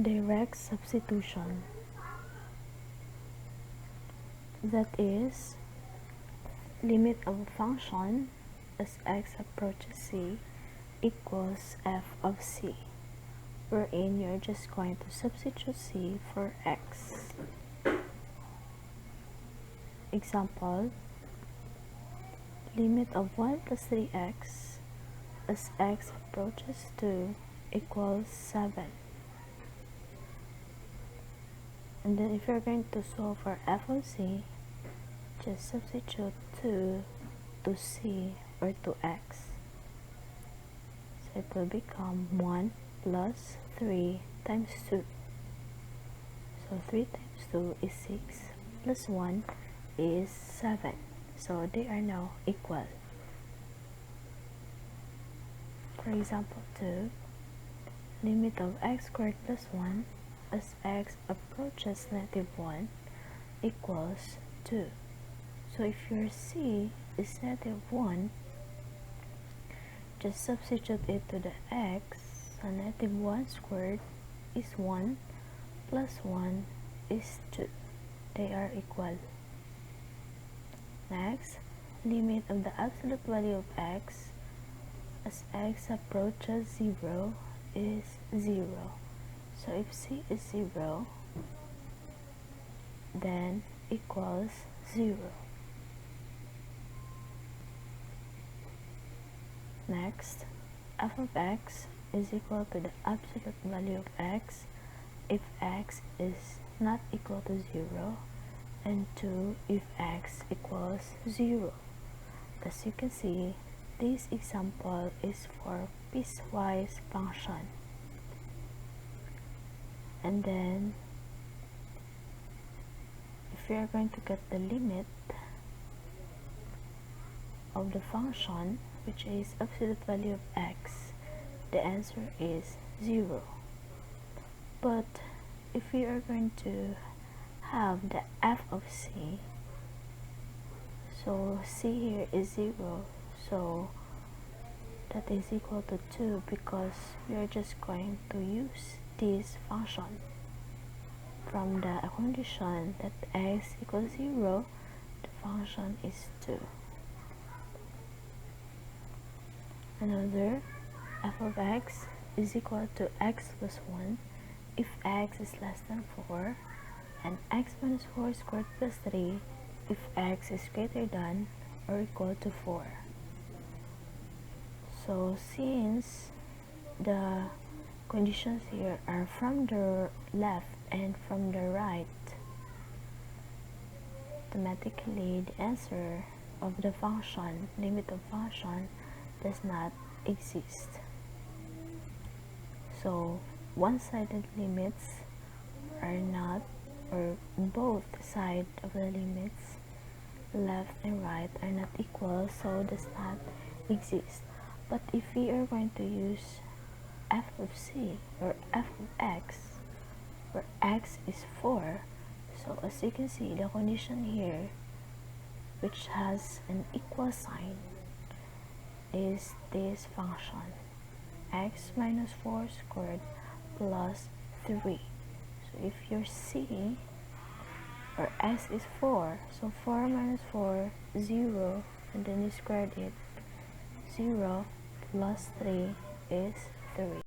Direct substitution, that is, limit of a function as x approaches c equals f of c, wherein you're just going to substitute c for x. Example, limit of 1 plus 3x as x approaches 2 equals 7. And then if you're going to solve for f of c, just substitute 2 to c or to x. So it will become 1 plus 3 times 2. So 3 times 2 is 6 plus 1 is 7. So they are now equal. For example 2, limit of x squared plus 1 as x approaches -1 equals 2. So if your c is -1, just substitute it to the x. So -1 squared is 1 plus 1 is 2. They are equal. Next, limit of the absolute value of x as x approaches 0 is 0. So if c is 0, then equals 0. Next, f of x is equal to the absolute value of x if x is not equal to 0, and 2 if x equals 0. As you can see, this example is for piecewise function. And then, if you are going to get the limit of the function, which is absolute value of x, the answer is 0. But if we are going to have the f of c, so c here is 0, so that is equal to 2 because we are just going to use this function from the condition that x equals 0, the function is 2. Another, f of x is equal to x plus 1 if x is less than 4, and x minus 4 squared plus 3 if x is greater than or equal to 4. So since the conditions here are from the left and from the right, automatically the answer of the function, limit of function, does not exist. So one-sided limits are not, or both sides of the limits, left and right, are not equal, so does not exist. But if we are going to use f of c or f of x, where x is 4, so as you can see, the condition here, which has an equal sign, is this function, x minus 4 squared plus 3. So if your c or x is 4, so 4 minus 4, 0, and then you squared it, 0 plus 3 is 3.